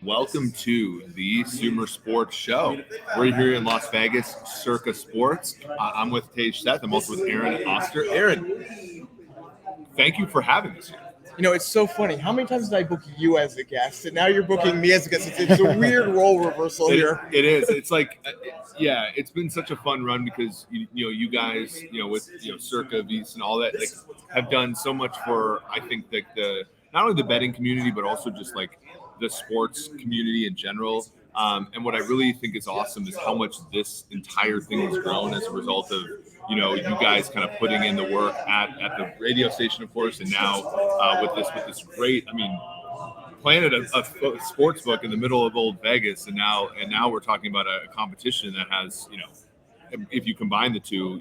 welcome to the SumerSports Show. We're here in Las Vegas, Circa Sports. I'm with Tage Seth. I'm also with Aaron Oster. Aaron, thank you for having us here. You know, it's so funny. How many times did I book you as a guest, and now you're booking me as a guest? It's a weird role reversal here. It is. It's like, yeah, it's been such a fun run because you guys, with Circa, Beats, and all that, like, have done so much for, I think, like the not only the betting community but also just like the sports community in general. And what I really think is awesome is how much this entire thing has grown as a result of you guys kind of putting in the work at the radio station, of course, and now with this great, planted a sports book in the middle of old Vegas, and now we're talking about a competition that has, if you combine the two,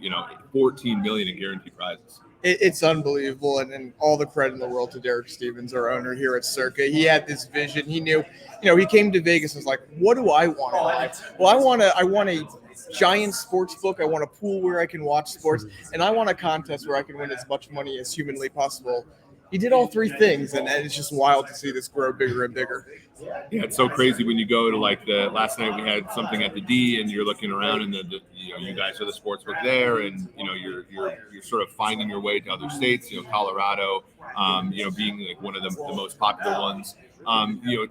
14 million in guaranteed prizes. It's unbelievable, and all the credit in the world to Derek Stevens, our owner here at Circa. He had this vision. He knew, he came to Vegas and was like, what do I want in life? Well, I want a giant sports book. I want a pool where I can watch sports, and I want a contest where I can win as much money as humanly possible. He did all three things, and it's just wild to see this grow bigger and bigger. Yeah, it's so crazy when you go to like the last night we had something at the D, and you're looking around, and you guys are the sportsbook there, and you're sort of finding your way to other states. Colorado, being like one of the most popular ones.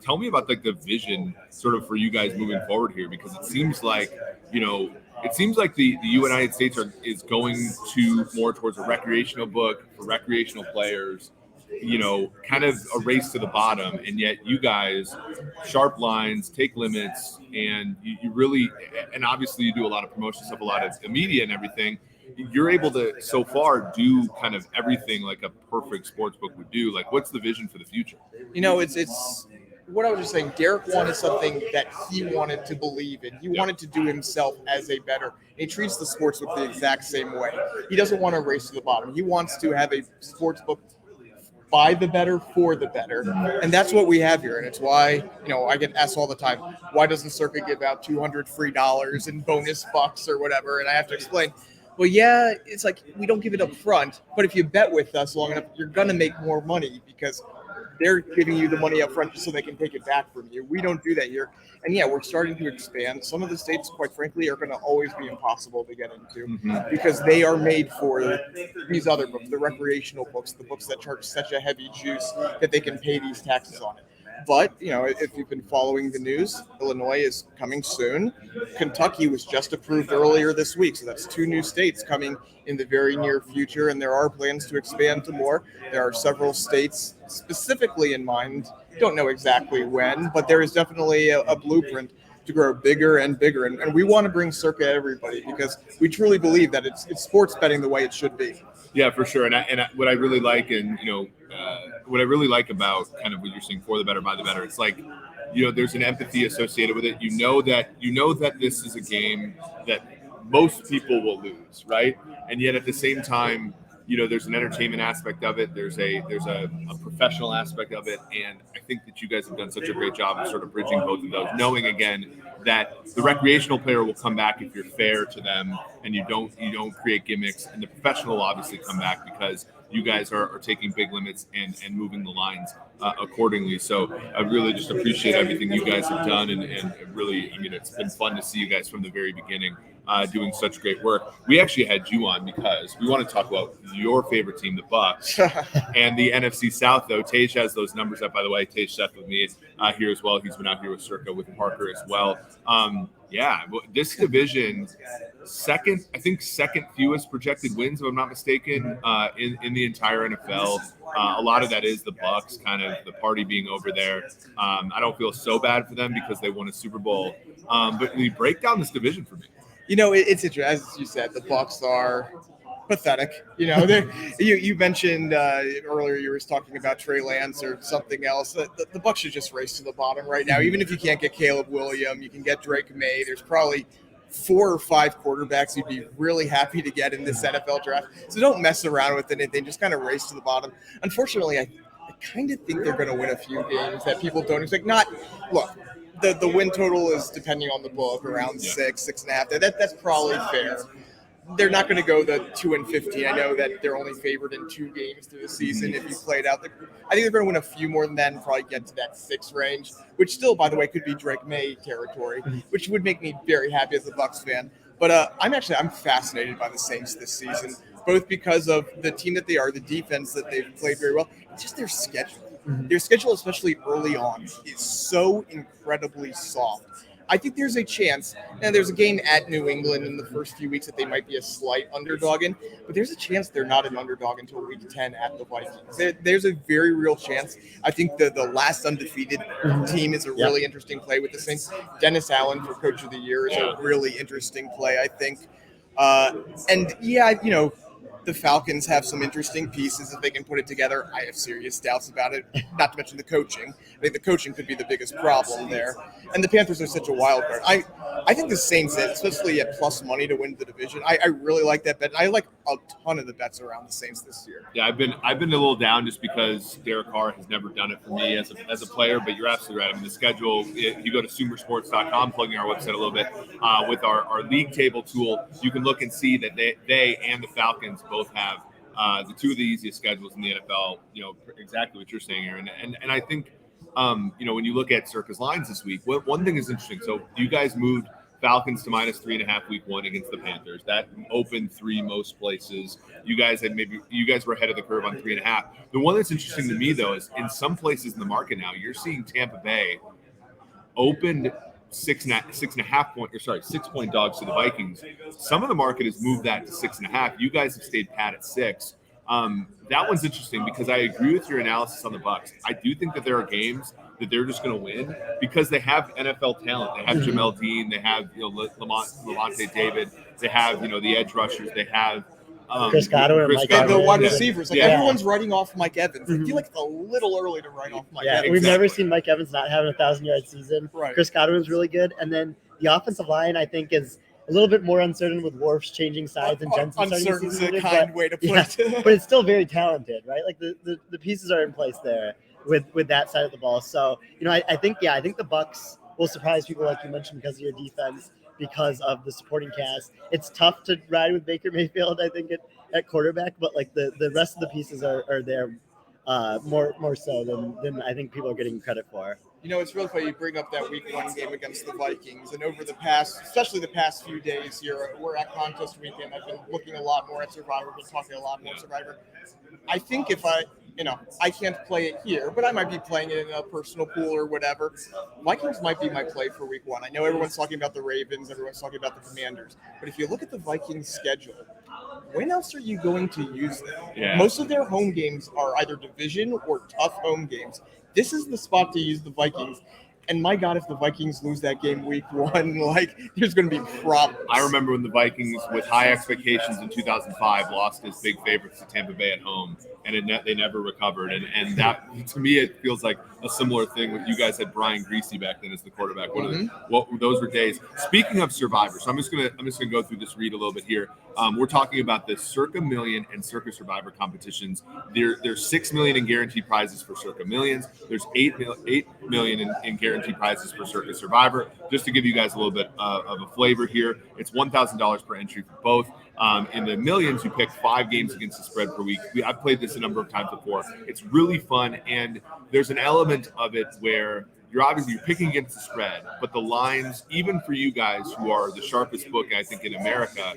Tell me about like the vision sort of for you guys moving forward here, because it seems like the United States is going to more towards a recreational book for recreational players. Kind of a race to the bottom, and yet you guys, sharp lines, take limits, and you really, and obviously you do a lot of promotion stuff, a lot of the media and everything. You're able to so far do kind of everything like a perfect sports book would do. Like, what's the vision for the future? It's what I was just saying. Derek wanted something that he wanted to believe in. He wanted to do himself as a better. He treats the sports book the exact same way. He doesn't want to race to the bottom. He wants to have a sports book by the better, for the better. And that's what we have here. And it's why, I get asked all the time, why doesn't Circa give out $200 free in bonus bucks or whatever? And I have to explain, well, yeah, it's like we don't give it up front, but if you bet with us long enough, you're going to make more money because they're giving you the money up front just so they can take it back from you. We don't do that here. And yeah, we're starting to expand. Some of the states, quite frankly, are going to always be impossible to get into because they are made for these other books, the recreational books, the books that charge such a heavy juice that they can pay these taxes on it. But, if you've been following the news, Illinois is coming soon. Kentucky was just approved earlier this week. So that's 2 new states coming in the very near future. And there are plans to expand to more. There are several states specifically in mind. Don't know exactly when, but there is definitely a blueprint to grow bigger and bigger. And we want to bring Circa to everybody because we truly believe that it's sports betting the way it should be. Yeah, for sure. And what I really like, and what I really like about kind of what you're saying, for the better, by the better, it's like, there's an empathy associated with it. You know that this is a game that most people will lose, right? And yet at the same time, there's an entertainment aspect of it. There's a professional aspect of it, and I think that you guys have done such a great job of sort of bridging both of those, knowing again that the recreational player will come back if you're fair to them and you don't create gimmicks, and the professional will obviously come back because you guys are taking big limits and moving the lines accordingly. So I really just appreciate everything you guys have done, and really, it's been fun to see you guys from the very beginning doing such great work. We actually had you on because we want to talk about your favorite team, the Bucks, and the NFC South, though. Tage has those numbers up, by the way. Tage Seth with me here as well. He's been out here with Circa with Parker as well. This division, second fewest projected wins, if I'm not mistaken, in the entire NFL. A lot of that is the Bucks, kind of the party being over there. I don't feel so bad for them because they won a Super Bowl. But we break down this division for me. It's interesting. As you said, the Bucks are pathetic. You mentioned earlier you were talking about Trey Lance or something else. The Bucks should just race to the bottom right now. Even if you can't get Caleb Williams, you can get Drake May. There's probably 4 or 5 quarterbacks you'd be really happy to get in this NFL draft. So don't mess around with anything. Just kind of race to the bottom. Unfortunately, I kind of think they're going to win a few games that people don't expect. Look, the win total is, depending on the book, around 6.5. That's probably fair. they're not going to go the 2-15. I know that they're only favored in 2 games through the season. If you played out, I think they're going to win a few more than that and probably get to that 6 range, which still, by the way, could be Drake May territory, which would make me very happy as a Bucks fan. But I'm fascinated by the Saints this season, both because of the team that they are, the defense that they've played very well, and just their schedule. Their schedule, especially early on, is so incredibly soft. I think there's a chance, and there's a game at New England in the first few weeks that they might be a slight underdog in, but there's a chance they're not an underdog until week 10 at the Vikings. There's a very real chance. I think the last undefeated team is a really interesting play with the Saints. Dennis Allen for Coach of the Year is a really interesting play, I think. The Falcons have some interesting pieces if they can put it together. I have serious doubts about it, not to mention the coaching. I think the coaching could be the biggest problem there. And the Panthers are such a wild card. I think the Saints, especially at plus money to win the division, I really like that bet. I like a ton of the bets around the Saints this year. Yeah, I've been a little down just because Derek Carr has never done it for me as a player, but you're absolutely right. I mean, the schedule, if you go to SumerSports.com, plugging our website a little bit, with our league table tool, you can look and see that they and the Falcons both have the 2 of the easiest schedules in the NFL, exactly what you're saying, Aaron. And I think, when you look at Circa's lines this week, one thing is interesting. So you guys moved Falcons to -3.5 week 1 against the Panthers. That opened 3 most places. You guys were ahead of the curve on 3.5. The one that's interesting to me, though, is in some places in the market now, you're seeing Tampa Bay opened 6.5 dogs to the Vikings. Some of the market has moved that to 6.5. You guys have stayed pat at 6. That one's interesting because I agree with your analysis on the Bucks. I do think that there are games that they're just going to win because they have NFL talent. They have Jamel Dean. They have Lavonte David. They have the edge rushers. They have Chris Godwin, Mike Evans. The wide receivers. Everyone's writing off Mike Evans. I feel like it's a little early to write off Mike Evans. We've never seen Mike Evans not having a 1,000-yard season. Right. Chris Godwin's really good. And then the offensive line, I think, is a little bit more uncertain with Worf's changing sides and Jensen uncertain is a kind way to put it. But it's still very talented, right? Like the pieces are in place there with that side of the ball. So, I think the Bucks will surprise people, like you mentioned, because of your defense, because of the supporting cast. It's tough to ride with Baker Mayfield, I think, at quarterback, but like the rest of the pieces are there more so than I think people are getting credit for. It's really funny you bring up that week 1 game against the Vikings, and over the past, especially the past few days here, we're at contest weekend. I've been looking a lot more at Survivor, been talking a lot more Survivor. I think if I can't play it here, but I might be playing it in a personal pool or whatever. Vikings might be my play for week 1. I know everyone's talking about the Ravens, everyone's talking about the Commanders, but if you look at the Vikings schedule, when else are you going to use them? Yeah. Most of their home games are either division or tough home games. This is the spot to use the Vikings. And my God, if the Vikings lose that game week 1, there's going to be problems. I remember when the Vikings, with high expectations in 2005, lost as big favorites to Tampa Bay at home, and they never recovered. And that, to me, it feels like a similar thing with you guys had Brian Greasy back then as the quarterback. Those were days. Speaking of Survivor, so I'm just gonna go through this read a little bit here. We're talking about the Circa Million and Circa Survivor competitions. There's $6 million in guaranteed prizes for Circa Millions. There's $8 million in guaranteed prizes for Circa Survivor. Just to give you guys a little bit of a flavor here, it's $1,000 per entry for both. In the Millions, you pick 5 games against the spread per week. I've played this a number of times before. It's really fun, and there's an element of it where you're picking against the spread, but the lines, even for you guys who are the sharpest book, I think, in America,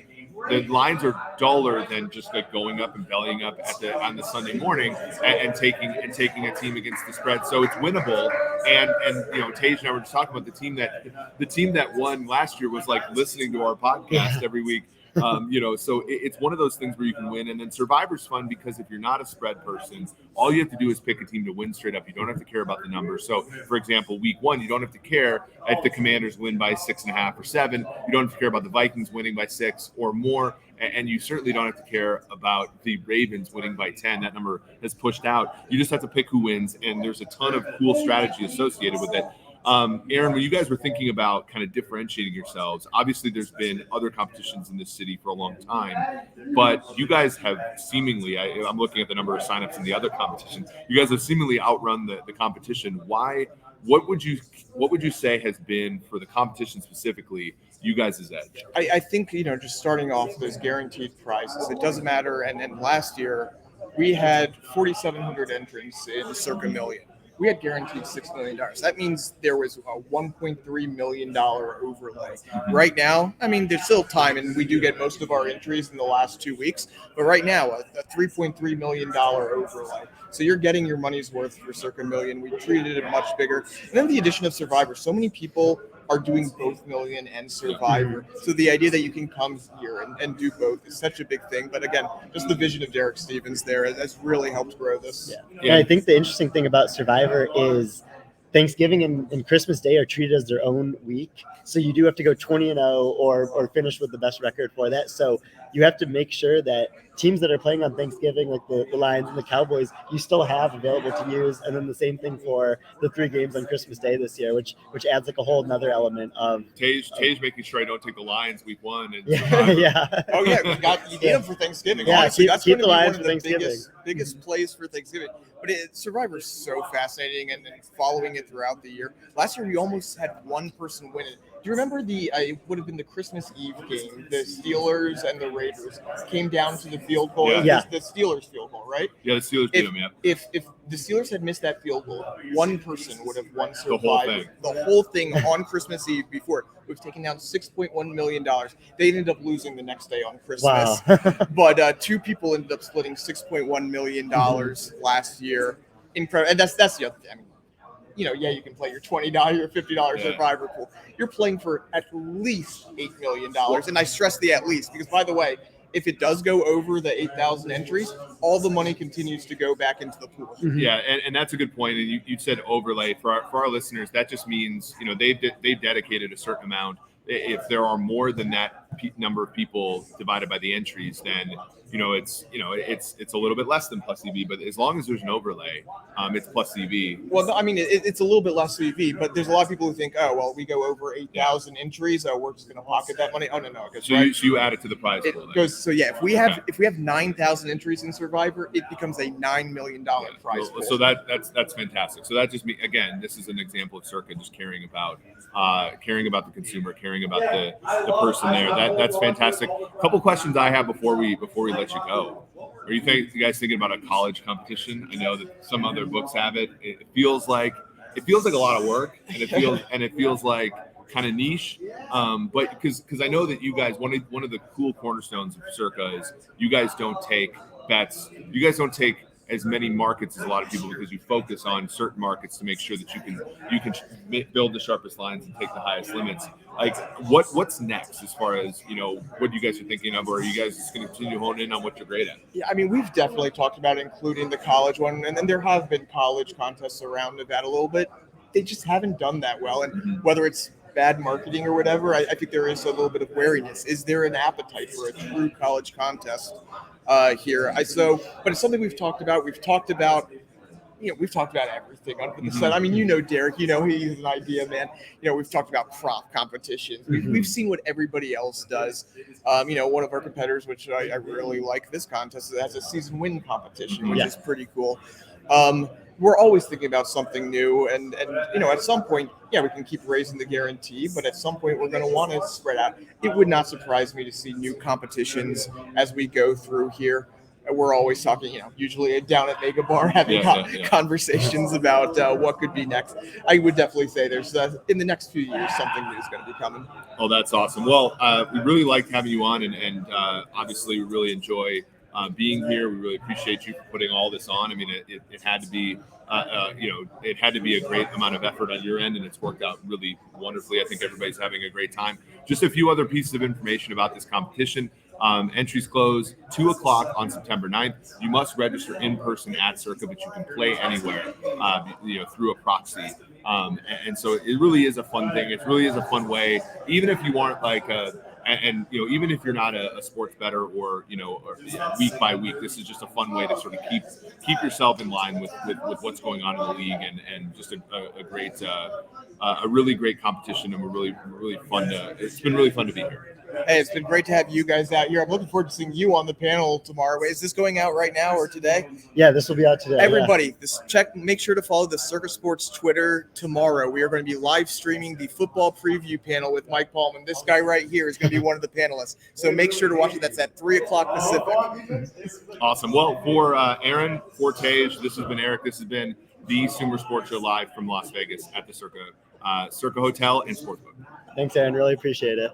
the lines are duller than just like going up and bellying up on the Sunday morning and taking a team against the spread. So it's winnable. And Tage and I were just talking about the team that won last year was like listening to our podcast every week. So it's one of those things where you can win. And then Survivor's fun because if you're not a spread person, all you have to do is pick a team to win straight up. You don't have to care about the numbers. So, for example, week 1, you don't have to care if the Commanders win by 6.5 or 7. You don't have to care about the Vikings winning by 6 or more. And you certainly don't have to care about the Ravens winning by 10. That number has pushed out. You just have to pick who wins. And there's a ton of cool strategy associated with it. Aaron, when you guys were thinking about kind of differentiating yourselves, obviously there's been other competitions in this city for a long time, but you guys have seemingly, I'm looking at the number of signups in the other competition, you guys have seemingly outrun the competition. Why? What would you say has been, for the competition specifically, you guys' edge? I think, just starting off those guaranteed prizes, it doesn't matter. And last year, we had 4,700 entrants in Circa Million. We had guaranteed $6 million. That means there was a $1.3 million overlay. Right now, I mean, there's still time, and we do get most of our entries in the last 2 weeks. But right now, a $3.3 million overlay. So you're getting your money's worth for Circa Million. We treated it much bigger. And then the addition of Survivor. So many people are doing both Million and Survivor. So the idea that you can come here and do both is such a big thing. But again, just the vision of Derek Stevens there has really helped grow this. Yeah. And I think the interesting thing about Survivor is Thanksgiving and Christmas Day are treated as their own week. So you do have to go 20-0 or finish with the best record for that. So you have to make sure that teams that are playing on Thanksgiving, like the Lions and the Cowboys, you still have available to use. And then the same thing for the 3 games on Christmas Day this year, which adds like a whole nother element of Tage making sure I don't take the Lions week 1. And yeah. Oh yeah, you need them for Thanksgiving. Yeah, honestly, that's keep going to the be Lions one for of the Thanksgiving. biggest plays for Thanksgiving. But Survivor's so fascinating, and following it throughout the year. Last year we almost had one person win it. Do you remember it would have been the Christmas Eve game? The Steelers and the Raiders came down to the field goal. Yeah. The Steelers field goal, right? Yeah, the Steelers beat them, yeah. If the Steelers had missed that field goal, one person would have won Survivor. whole thing. The whole thing on Christmas Eve before. We've taken down $6.1 million. They ended up losing the next day on Christmas. Wow. But 2 people ended up splitting $6.1 million last year. Incredible. And that's the other thing. I mean, you can play your $20 or $50 Survivor pool. You're playing for at least $8 million. And I stress the at least because, by the way, if it does go over the 8,000 entries, all the money continues to go back into the pool. Yeah, and that's a good point. And you said overlay. For our listeners, that just means, they've dedicated a certain amount. If there are more than that number of people divided by the entries, then it's a little bit less than plus EV. But as long as there's an overlay, it's plus EV. Well, I mean, it's a little bit less EV, but there's a lot of people who think, oh, well, we go over 8,000 entries, we're just going to pocket that money. Oh no, so you add it to the prize pool. So yeah, if we have 9,000 entries in Survivor, it becomes a $9 million prize pool. So that's fantastic. So that just again, this is an example of Circa just caring about the consumer, caring about the person there. That's fantastic. A couple questions I have before we let you go. Are you guys thinking about a college competition? I know that some other books have it. It feels like a lot of work, and it feels like kind of niche. But because I know that you guys, one of the cool cornerstones of Circa is you guys don't take bets. You guys don't take as many markets as a lot of people because you focus on certain markets to make sure that you can build the sharpest lines and take the highest limits. Like what's next as far as what you guys are thinking of, or are you guys just going to continue to hone in on what you're great at? Yeah, I mean, we've definitely talked about including the college one, and then there have been college contests around Nevada a little bit. They just haven't done that well, and whether it's bad marketing or whatever, I think there is a little bit of wariness. Is there an appetite for a true college contest here? But it's something we've talked about. We've talked about everything under the sun. I mean, Derek, he's an idea man. We've talked about prop competitions. We've seen what everybody else does. One of our competitors, which I really like this contest, has a season win competition, which is pretty cool. We're always thinking about something new, and at some point, we can keep raising the guarantee, but at some point we're going to want to spread out. It would not surprise me to see new competitions as we go through here. We're always talking, usually down at Mega Bar, having conversations about what could be next. I would definitely say there's in the next few years something new is going to be coming. Oh, that's awesome. Well, we really liked having you on, and obviously we really enjoy being here. We really appreciate you for putting all this on. I mean, it had to be, it had to be a great amount of effort on your end, and it's worked out really wonderfully. I think everybody's having a great time. Just a few other pieces of information about this competition. Entries close 2:00 on September 9th. You must register in person at Circa, but you can play anywhere, through a proxy. And so it really is a fun thing. It really is a fun way, even if you aren't like even if you're not a sports bettor or week by week, this is just a fun way to sort of keep yourself in line with what's going on in the league, and just a a really great competition, and it's been really fun to be here. Hey, it's been great to have you guys out here. I'm looking forward to seeing you on the panel tomorrow. Is this going out right now or today? Yeah, this will be out today. Everybody, make sure to follow the Circa Sports Twitter tomorrow. We are going to be live streaming the football preview panel with Mike Palm, and this guy right here is going to be one of the panelists. So make sure to watch it. That's at 3:00 Pacific. Awesome. Well, for Aaron, for Tej, this has been Eric. This has been the SumerSports Show live from Las Vegas at the Circa Hotel and Sportsbook. Thanks, Aaron. Really appreciate it.